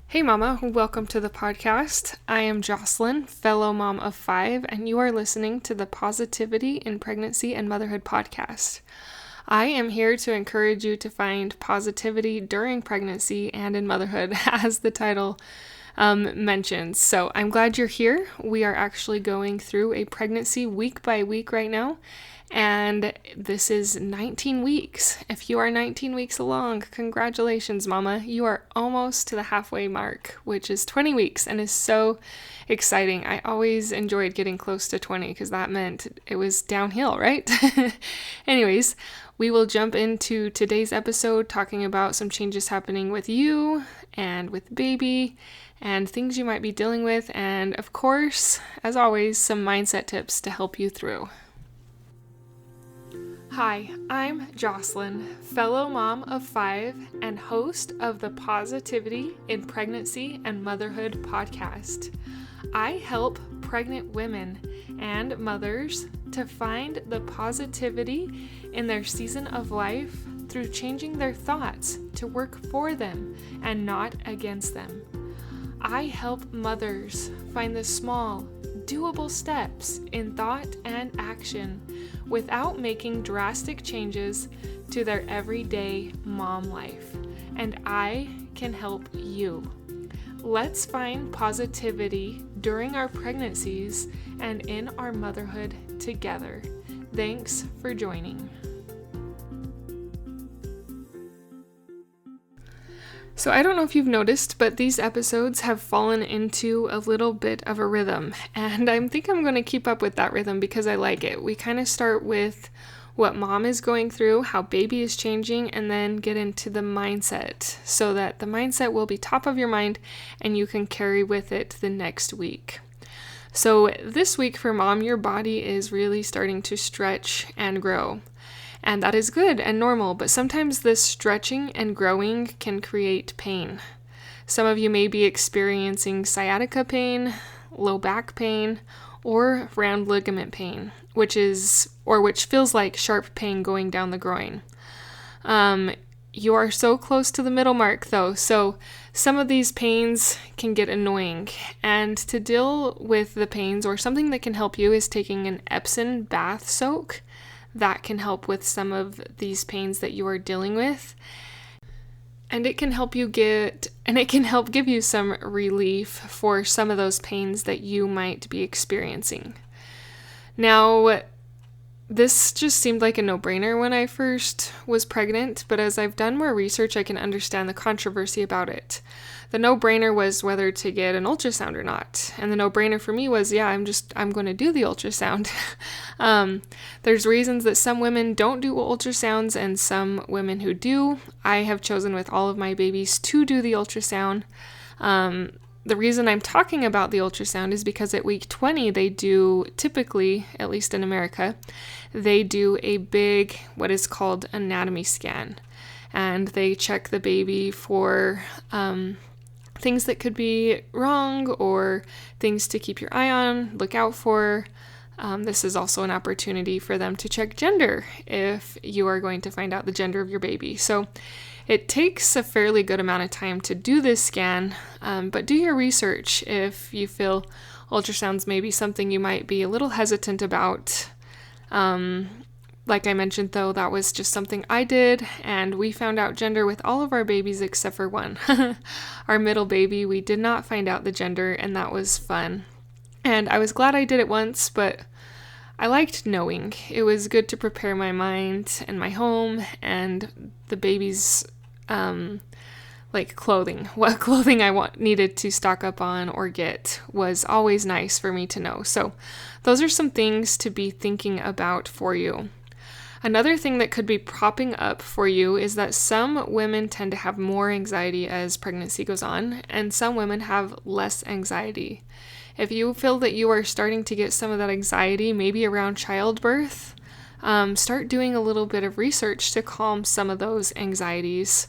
Hey mama, welcome to the podcast. I am Jocelyn, fellow mom of 5, and you are listening to the Positivity in Pregnancy and Motherhood podcast. I am here to encourage you to find positivity during pregnancy and in motherhood, as the title mentions. So I'm glad you're here. We are actually going through a pregnancy week by week right now, and this is 19 weeks. If you are 19 weeks along, congratulations, mama. You are almost to the halfway mark, which is 20 weeks and is so exciting. I always enjoyed getting close to 20 because that meant it was downhill, right? Anyways, we will jump into today's episode talking about some changes happening with you and with baby and things you might be dealing with, and of course, as always, some mindset tips to help you through. Hi, I'm Jocelyn, fellow mom of 5 and host of the Positivity in Pregnancy and Motherhood podcast. I help pregnant women and mothers to find the positivity in their season of life through changing their thoughts to work for them and not against them. I help mothers find the small, doable steps in thought and action without making drastic changes to their everyday mom life. And I can help you. Let's find positivity during our pregnancies and in our motherhood together. Thanks for joining. So I don't know if you've noticed, but these episodes have fallen into a little bit of a rhythm, and I think I'm going to keep up with that rhythm because I like it. We kind of start with what mom is going through, how baby is changing, and then get into the mindset so that the mindset will be top of your mind and you can carry with it the next week. So this week for mom, your body is really starting to stretch and grow. And that is good and normal, but sometimes this stretching and growing can create pain. Some of you may be experiencing sciatica pain, low back pain, or round ligament pain, which feels like sharp pain going down the groin. You are so close to the middle mark though, so some of these pains can get annoying. And to deal with the pains, or something that can help you, is taking an Epsom bath soak. That can help with some of these pains that you are dealing with. And it can help give you some relief for some of those pains that you might be experiencing. Now, this just seemed like a no-brainer when I first was pregnant, but as I've done more research, I can understand the controversy about it. The no-brainer was whether to get an ultrasound or not. And the no-brainer for me was, I'm going to do the ultrasound. There's reasons that some women don't do ultrasounds and some women who do. I have chosen with all of my babies to do the ultrasound. The reason I'm talking about the ultrasound is because at week 20, they do typically, at least in America, they do a big, what is called anatomy scan. And they check the baby for things that could be wrong or things to keep your eye on, look out for. This is also an opportunity for them to check gender if you are going to find out the gender of your baby. So it takes a fairly good amount of time to do this scan, but do your research if you feel ultrasounds may be something you might be a little hesitant about. Like I mentioned, though, that was just something I did, and we found out gender with all of our babies except for one. Our middle baby, we did not find out the gender, and that was fun. And I was glad I did it once, but I liked knowing. It was good to prepare my mind and my home and the baby's clothing. What clothing I needed to stock up on or get was always nice for me to know. So those are some things to be thinking about for you. Another thing that could be propping up for you is that some women tend to have more anxiety as pregnancy goes on, and some women have less anxiety. If you feel that you are starting to get some of that anxiety, maybe around childbirth, start doing a little bit of research to calm some of those anxieties.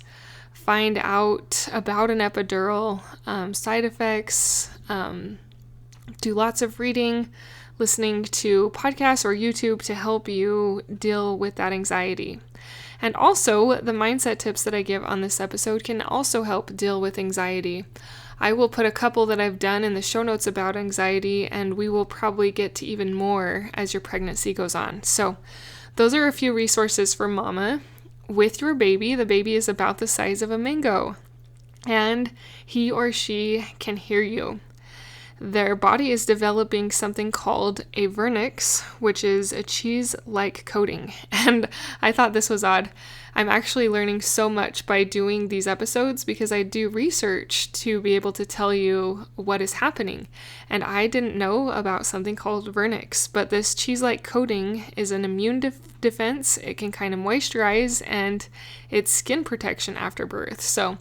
Find out about an epidural, side effects, do lots of reading, listening to podcasts or YouTube to help you deal with that anxiety. And also, the mindset tips that I give on this episode can also help deal with anxiety. I will put a couple that I've done in the show notes about anxiety, and we will probably get to even more as your pregnancy goes on. So those are a few resources for mama. With your baby, the baby is about the size of a mango, and he or she can hear you. Their body is developing something called a vernix, which is a cheese-like coating. And I thought this was odd. I'm actually learning so much by doing these episodes because I do research to be able to tell you what is happening. And I didn't know about something called vernix, but this cheese-like coating is an immune defense. It can kind of moisturize, and it's skin protection after birth. So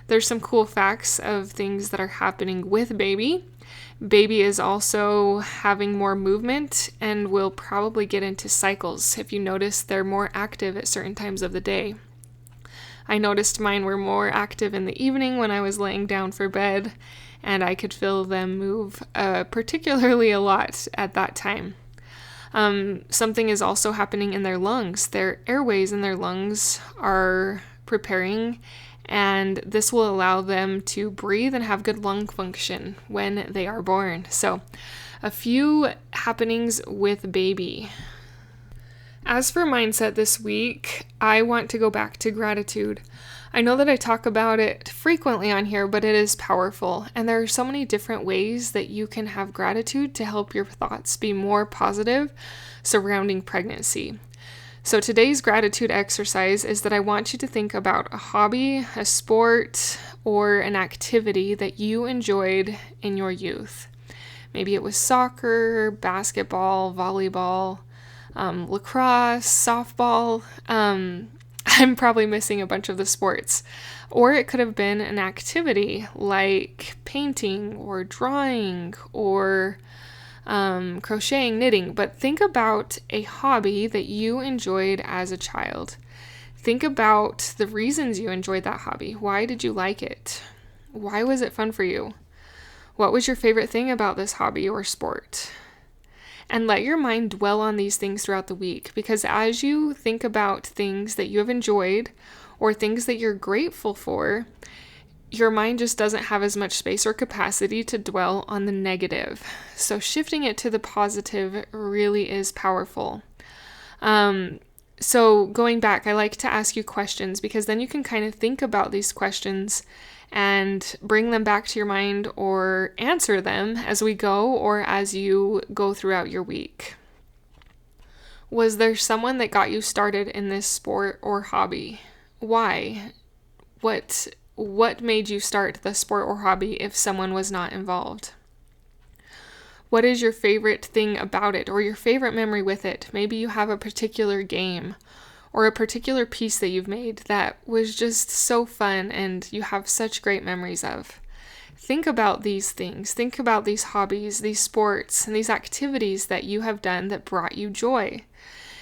there's some cool facts of things that are happening with baby. Baby is also having more movement and will probably get into cycles. If you notice, they're more active at certain times of the day. I noticed mine were more active in the evening when I was laying down for bed, and I could feel them move particularly a lot at that time. Something is also happening in their lungs. Their airways in their lungs are preparing, and this will allow them to breathe and have good lung function when they are born. So, a few happenings with baby. As for mindset this week, I want to go back to gratitude. I know that I talk about it frequently on here, but it is powerful, and there are so many different ways that you can have gratitude to help your thoughts be more positive surrounding pregnancy. So today's gratitude exercise is that I want you to think about a hobby, a sport, or an activity that you enjoyed in your youth. Maybe it was soccer, basketball, volleyball, lacrosse, softball. I'm probably missing a bunch of the sports. Or it could have been an activity like painting or drawing or crocheting, knitting, but think about a hobby that you enjoyed as a child. Think about the reasons you enjoyed that hobby. Why did you like it? Why was it fun for you? What was your favorite thing about this hobby or sport? And let your mind dwell on these things throughout the week, because as you think about things that you have enjoyed or things that you're grateful for, your mind just doesn't have as much space or capacity to dwell on the negative. So shifting it to the positive really is powerful. So going back, I like to ask you questions because then you can kind of think about these questions and bring them back to your mind or answer them as we go or as you go throughout your week. Was there someone that got you started in this sport or hobby? Why? What made you start the sport or hobby if someone was not involved? What is your favorite thing about it or your favorite memory with it? Maybe you have a particular game or a particular piece that you've made that was just so fun and you have such great memories of. Think about these things. Think about these hobbies, these sports, and these activities that you have done that brought you joy.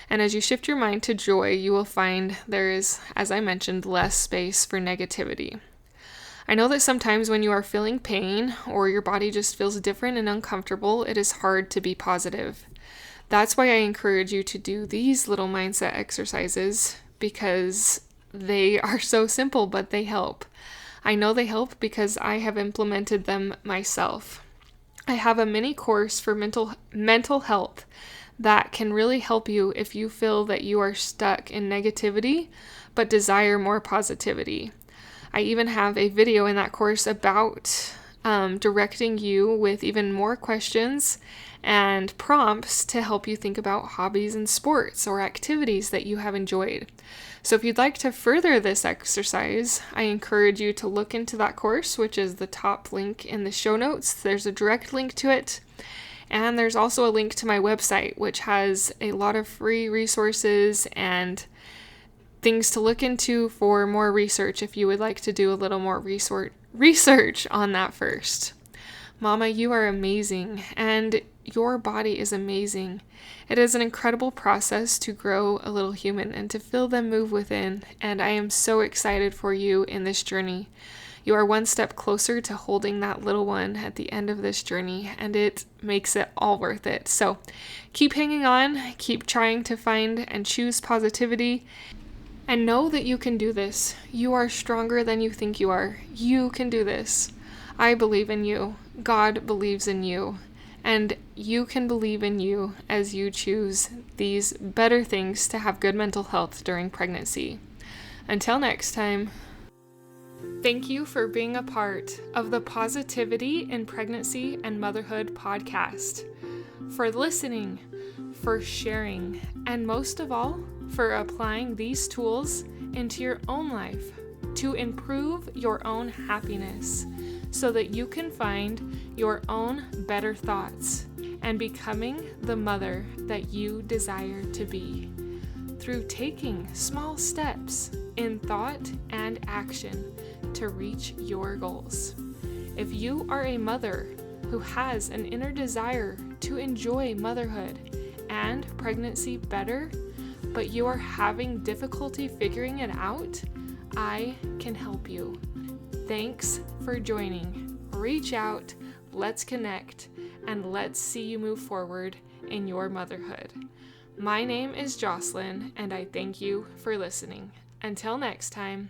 And as you shift your mind to joy, you will find there is, as I mentioned, less space for negativity. I know that sometimes when you are feeling pain or your body just feels different and uncomfortable, it is hard to be positive. That's why I encourage you to do these little mindset exercises because they are so simple, but they help. I know they help because I have implemented them myself. I have a mini course for mental health that can really help you if you feel that you are stuck in negativity but desire more positivity. I even have a video in that course about directing you with even more questions and prompts to help you think about hobbies and sports or activities that you have enjoyed. So if you'd like to further this exercise, I encourage you to look into that course, which is the top link in the show notes. There's a direct link to it. And there's also a link to my website, which has a lot of free resources and things to look into for more research if you would like to do a little more research on that first. Mama, you are amazing, and your body is amazing. It is an incredible process to grow a little human and to feel them move within, and I am so excited for you in this journey. You are one step closer to holding that little one at the end of this journey, and it makes it all worth it. So keep hanging on, keep trying to find and choose positivity, And know that you can do this. You are stronger than you think you are. You can do this. I believe in you. God believes in you. And you can believe in you as you choose these better things to have good mental health during pregnancy. Until next time. Thank you for being a part of the Positivity in Pregnancy and Motherhood podcast, for listening, for sharing, and most of all, for applying these tools into your own life to improve your own happiness so that you can find your own better thoughts and becoming the mother that you desire to be through taking small steps in thought and action to reach your goals. If you are a mother who has an inner desire to enjoy motherhood and pregnancy better, but you are having difficulty figuring it out, I can help you. Thanks for joining. Reach out, let's connect, and let's see you move forward in your motherhood. My name is Jocelyn, and I thank you for listening. Until next time.